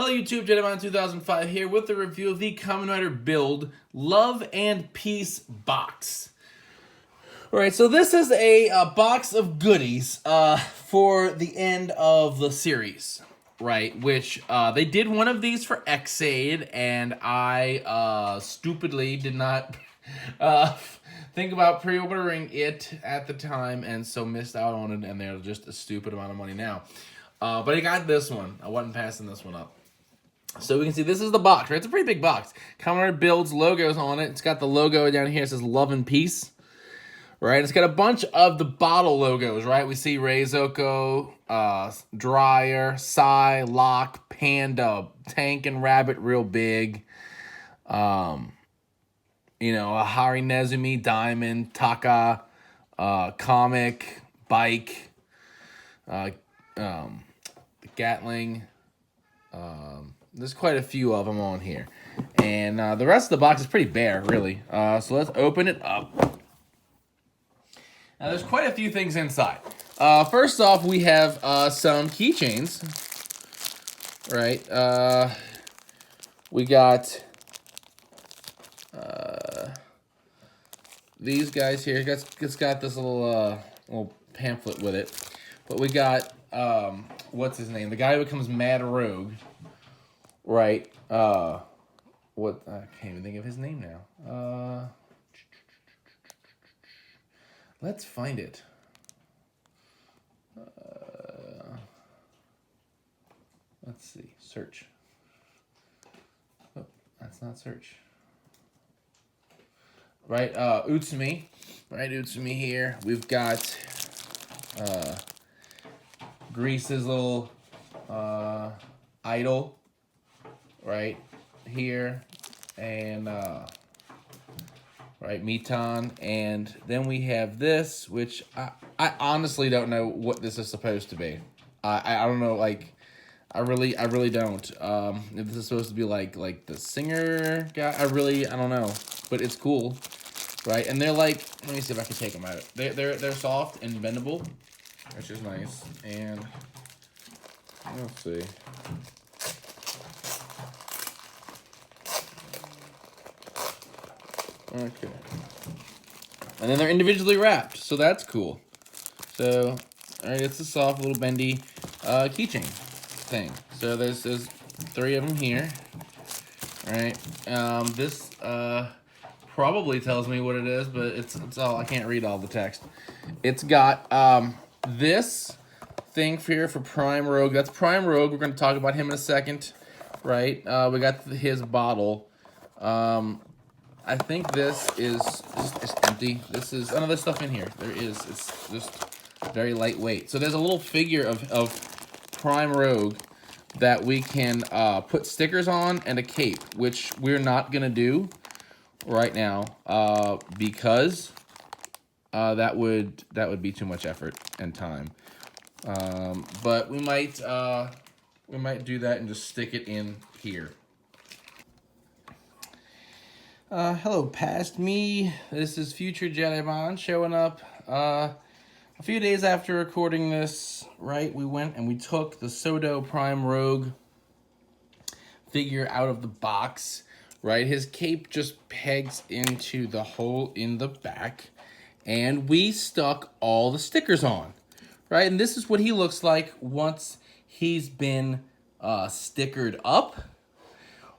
Hello YouTube, Kamen 2005 here with a review of the Kamen Rider Build Love and Peace box. Alright, so this is a box of goodies for the end of the series, right? Which they did one of these for X-Aid, and I stupidly did not think about pre-ordering it at the time, and so missed out on it, and they're just a stupid amount of money now. But I got this one. I wasn't passing this one up. So we can see this is the box, right? It's a pretty big box. Kamen Rider Builds logos on it. It's got the logo down here. It says Love and Peace, right? It's got a bunch of the bottle logos, right? We see Reizoko, Dryer, Sai, Lock, Panda, Tank and Rabbit real big. You know, Hari Nezumi, Diamond, Taka, Comic, Bike, the Gatling. There's quite a few of them on here. And the rest of the box is pretty bare, really. So let's open it up. Now, there's quite a few things inside. First off, we have some keychains. Right. We got these guys here. It's got this little pamphlet with it. But we got, what's his name? The guy who becomes Mad Rogue. Right, what, I can't even think of his name now. Let's find it. Let's see, search. Oh, that's not search. Right, Utsumi. Right, Utsumi here. We've got, Grease's little, idol. Right here, and right, Mitan, and then we have this, which I honestly don't know what this is supposed to be. I don't know, like, I really don't. If this is supposed to be like the singer guy, I don't know, but it's cool, right? And they're like, let me see if I can take them out. They're soft and bendable, which is nice, and let's see. Okay. And then they're individually wrapped, so that's cool. So, alright, it's a soft little bendy keychain thing. So there's 3 of them here. Alright. This probably tells me what it is, but it's all, I can't read all the text. It's got this thing here for Prime Rogue. That's Prime Rogue. We're going to talk about him in a second. Right? We got his bottle. I think this is just empty. This is, oh no, there's stuff in here. There is. It's just very lightweight. So there's a little figure of Prime Rogue that we can put stickers on and a cape, which we're not going to do right now because that would be too much effort and time. But we might do that and just stick it in here. Hello, past me. This is Future Jedimon showing up. A few days after recording this, right, we went and we took the Sodo Prime Rogue figure out of the box, right? His cape just pegs into the hole in the back, and we stuck all the stickers on, right? And this is what he looks like once he's been stickered up.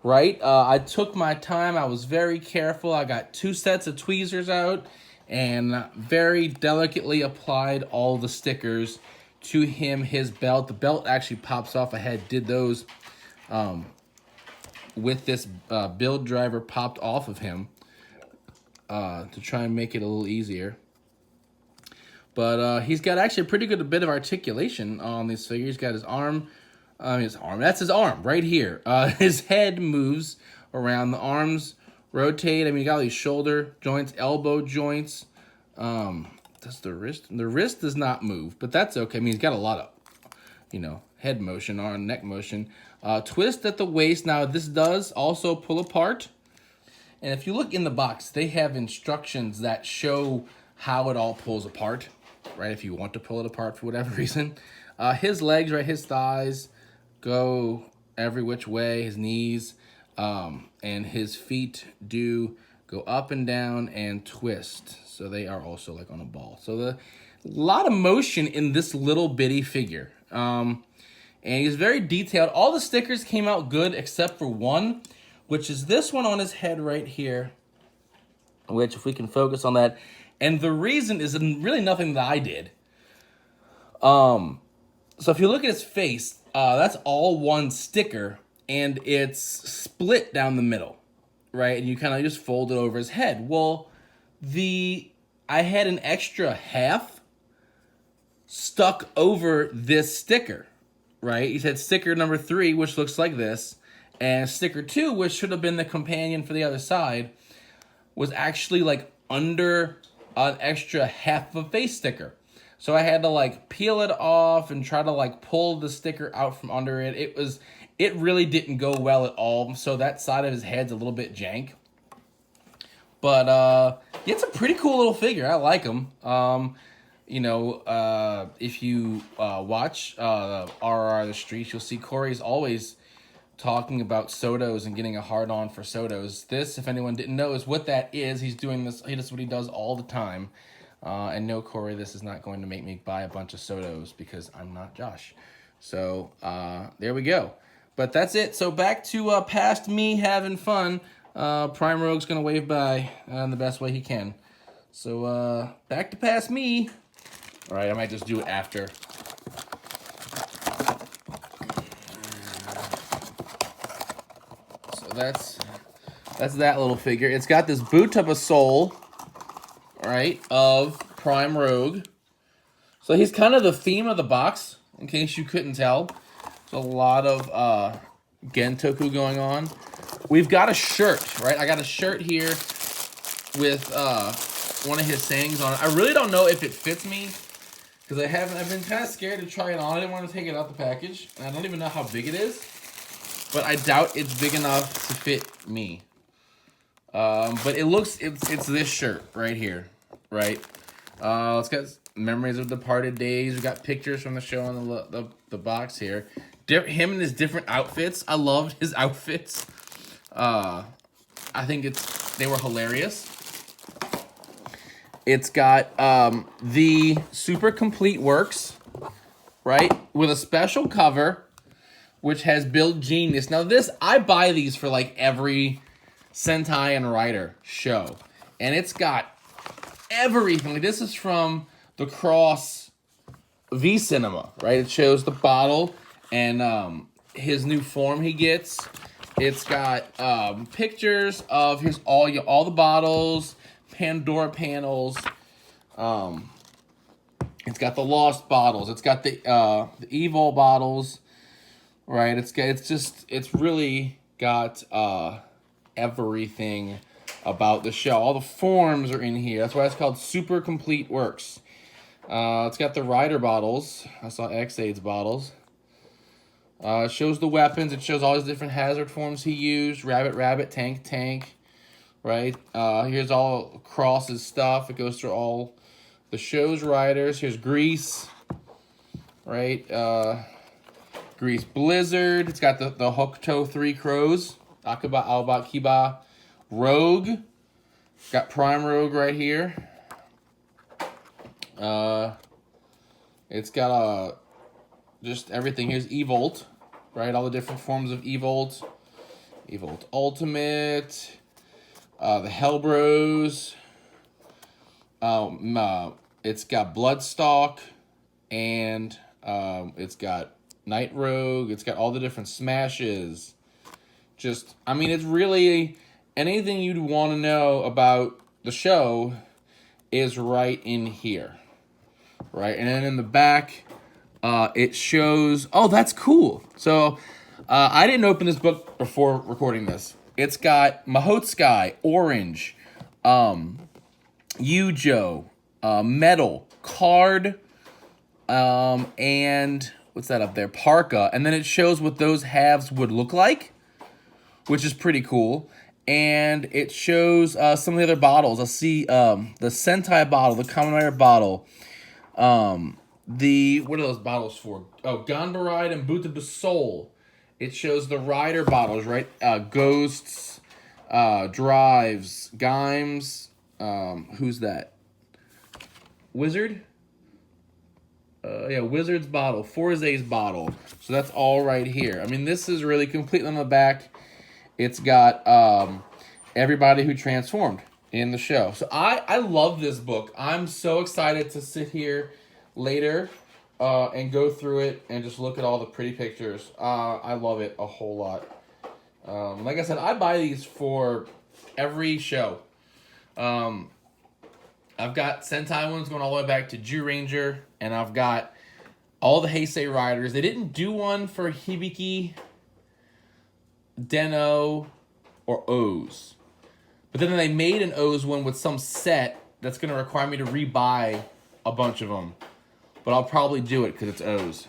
Right, I took my time. I was very careful. I got 2 sets of tweezers out and very delicately applied all the stickers to his belt. The belt actually pops off. I did those with this build driver popped off of him to try and make it a little easier. But he's got actually a pretty good bit of articulation on these figures. He's got his arm. That's his arm right here. His head moves around. The arms rotate. I mean, you got all these shoulder joints, elbow joints. That's the wrist. The wrist does not move, but that's okay. I mean, he's got a lot of, head motion, arm, neck motion. Twist at the waist. Now, this does also pull apart. And if you look in the box, they have instructions that show how it all pulls apart, right? If you want to pull it apart for whatever reason. His legs, right, his thighs go every which way, his knees, and his feet do go up and down and twist. So they are also like on a ball. So a lot of motion in this little bitty figure. And he's very detailed. All the stickers came out good except for one, which is this one on his head right here. Which, if we can focus on that. And the reason is really nothing that I did. So if you look at his face, that's all one sticker, and it's split down the middle, right? And you kind of just fold it over his head. Well, I had an extra half stuck over this sticker, right? You had sticker number 3, which looks like this, and sticker 2, which should have been the companion for the other side, was actually like under an extra half of a face sticker. So I had to like peel it off and try to like pull the sticker out from under it. It really didn't go well at all. So that side of his head's a little bit jank. But yeah, it's a pretty cool little figure. I like him. If you watch RR the Streets, you'll see Corey's always talking about Sotos and getting a hard-on for Sotos. This, if anyone didn't know, is what that is. He's doing this. That's what he does all the time. And no, Corey, this is not going to make me buy a bunch of Sotos because I'm not Josh. So there we go. But that's it. So back to past me having fun. Prime Rogue's going to wave by in the best way he can. So back to past me. All right, I might just do it after. So that's that little figure. It's got this boot of a soul, right, of Prime Rogue. So he's kind of the theme of the box, in case you couldn't tell. There's a lot of Gentoku going on. We've got a shirt, right? I got a shirt here with one of his sayings on it. I really don't know if it fits me, because I've been kind of scared to try it on. I didn't want to take it out the package, and I don't even know how big it is. But I doubt it's big enough to fit me. But it's this shirt right here, right? It's got memories of departed days. We got pictures from the show on the box here. Him and his different outfits. I loved his outfits. I think they were hilarious. It's got the Super Complete Works, right, with a special cover, which has Build Genius. Now I buy these for like every Sentai and Rider show, and it's got everything. This is from the Cross V Cinema, right? It shows the bottle and his new form he gets. It's got pictures of his all the bottles, Pandora panels. It's got the Lost bottles. It's got the Evil bottles, right? It's really got everything about the show. All the forms are in here. That's why it's called Super Complete Works. It's got the Rider bottles. I saw X-Aids bottles. It shows the weapons. It shows all his different hazard forms he used. Rabbit, tank. Right? Here's all Cross's stuff. It goes through all the show's riders. Here's Grease. Right? Grease Blizzard. It's got the Hokuto 3 Crows. Akiba, Aoba, Kiba. Rogue. Got Prime Rogue right here. It's got just everything. Here's Evolt. Right? All the different forms of Evolt. Evolt Ultimate. The Hell Bros. It's got Bloodstalk. And it's got Night Rogue. It's got all the different smashes. It's really anything you'd want to know about the show is right in here. Right? And then in the back, it shows... Oh, that's cool. So, I didn't open this book before recording this. It's got Mahotsukai, Orange, Yujo, Metal, Card, and... What's that up there? Parka. And then it shows what those halves would look like, which is pretty cool. And it shows some of the other bottles. I see the Sentai bottle, the Kamen Rider bottle. What are those bottles for? Oh, Ganbaride and Boot of the Soul it shows the rider bottles, right? Ghosts, Drives, Gimes. Who's that? Wizard? Yeah, Wizard's bottle, Forze's bottle. So that's all right here. I mean, this is really complete on the back. It's got everybody who transformed in the show. So I love this book. I'm so excited to sit here later and go through it and just look at all the pretty pictures. I love it a whole lot. Like I said, I buy these for every show. I've got Sentai ones going all the way back to Ranger, and I've got all the Heisei Riders. They didn't do one for Hibiki, Den-O, or O's. But then they made an O's one with some set that's going to require me to rebuy a bunch of them. But I'll probably do it because it's O's.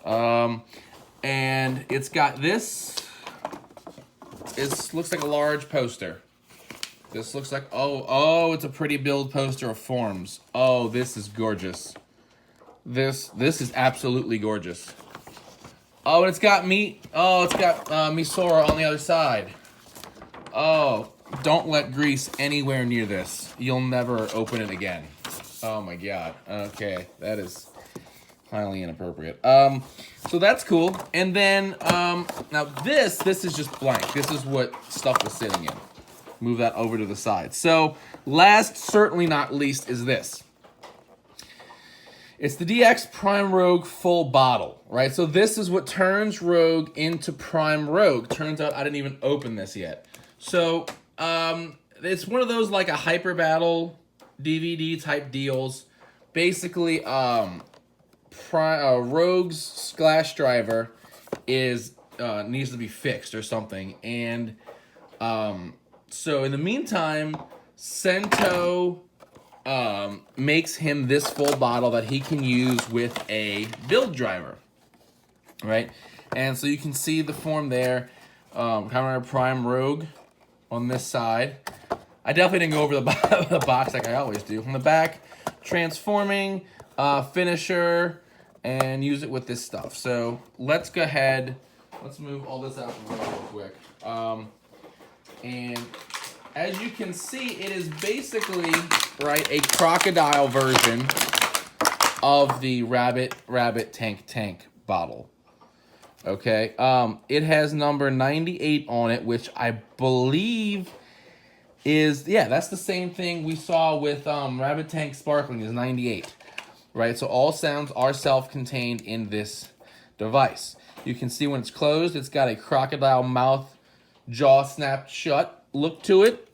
And it's got this. It looks like a large poster. This looks like, oh, it's a pretty build poster of forms. Oh, this is gorgeous. This is absolutely gorgeous. Oh, and it's got Misora on the other side. Oh, don't let grease anywhere near this. You'll never open it again. Oh my god. Okay, that is highly inappropriate. So that's cool. And then, now this is just blank. This is what stuff was sitting in. Move that over to the side. So, last, certainly not least, is this. It's the DX Prime Rogue full bottle, right? So this is what turns Rogue into Prime Rogue. Turns out I didn't even open this yet. So, it's one of those like a Hyper Battle DVD type deals. Basically, Rogue's Splash Driver needs to be fixed or something. And, so in the meantime, Sento makes him this full bottle that he can use with a build driver, right? And so you can see the form there. Kamen Rider Prime Rogue on this side. I definitely didn't go over the box like I always do. On the back, transforming, finisher, and use it with this stuff. So let's go ahead. Let's move all this out real quick. And as you can see, it is basically, right, a crocodile version of the Rabbit Tank bottle. Okay, it has number 98 on it, which I believe is, yeah, that's the same thing we saw with Rabbit Tank Sparkling is 98. Right, so all sounds are self-contained in this device. You can see when it's closed, it's got a crocodile mouth, jaw snapped shut look to it,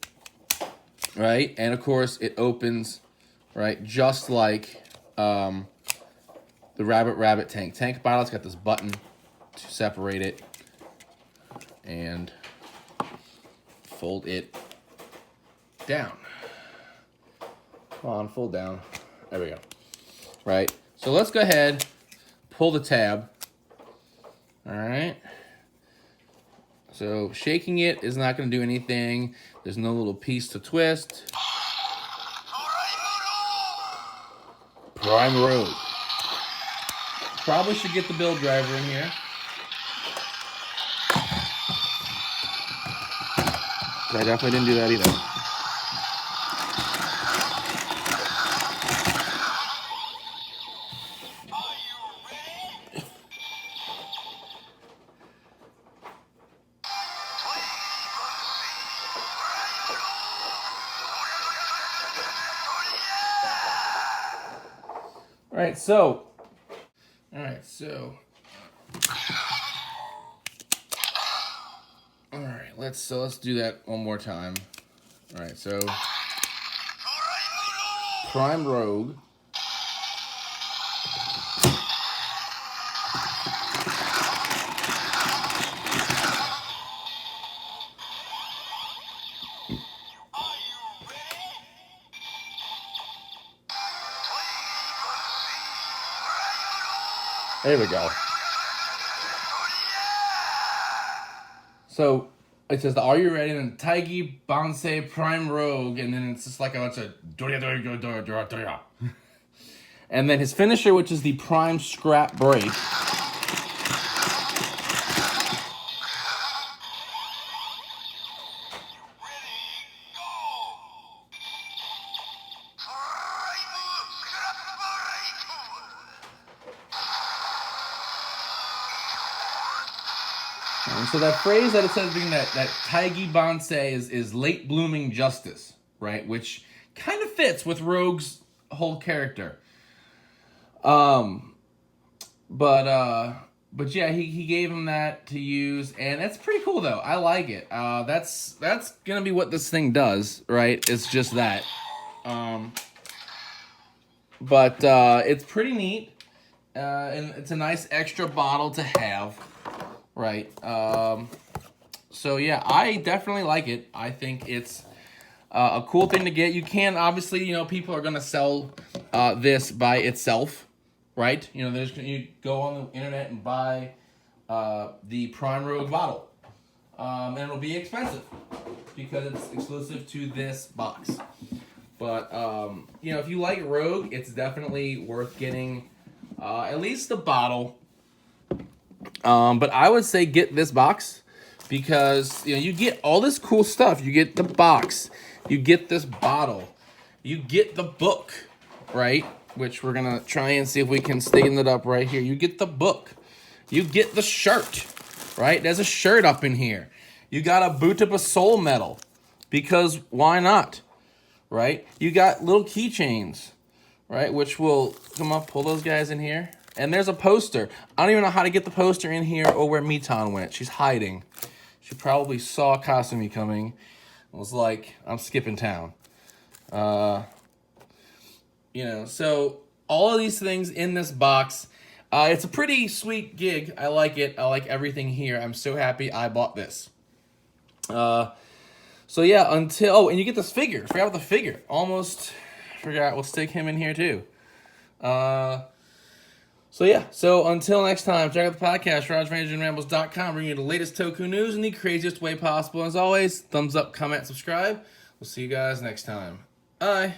right? And of course, it opens, right, just like the Rabbit Tank bottle. It's got this button to separate it and fold it down. Come on, fold down. There we go. Right, so let's go ahead, pull the tab. All right. So shaking it is not going to do anything. There's no little piece to twist. Prime Rogue. Probably should get the build driver in here. I definitely didn't do that either. All right, so let's do that one more time. All right, so Prime Rogue. There we go. So it says, "Are you ready?" And then Taigi Bansei Prime Rogue, and then it's just like a bunch of doria. And then his finisher, which is the Prime Scrap Break. So that phrase that it says being that Taigi Bansei is late blooming justice, right? Which kind of fits with Rogue's whole character. But yeah, he gave him that to use, and that's pretty cool though. I like it. That's gonna be what this thing does, right? It's just that. But it's pretty neat, and it's a nice extra bottle to have, right? So yeah, I definitely like it. I think it's a cool thing to get. You can obviously, people are gonna sell this by itself, right? You go on the internet and buy the Prime Rogue bottle, and it'll be expensive because it's exclusive to this box. But if you like Rogue, it's definitely worth getting at least the bottle. But I would say get this box because you get all this cool stuff. You get the box, you get this bottle, you get the book, right? Which we're gonna try and see if we can stand it up right here. You get the book, you get the shirt, right? There's a shirt up in here. You got a Boot Up a Soul medal because why not, right? You got little keychains, right? Which will come up, pull those guys in here. And there's a poster. I don't even know how to get the poster in here or where Mitan went. She's hiding. She probably saw Kasumi coming and was like, I'm skipping town. So all of these things in this box. It's a pretty sweet gig. I like it. I like everything here. I'm so happy I bought this. So yeah, and you get this figure. Forgot about the figure. Almost forgot. We'll stick him in here too. So until next time, check out the podcast, RajRangersandRambles.com, bringing you the latest Toku news in the craziest way possible. As always, thumbs up, comment, subscribe. We'll see you guys next time. Bye.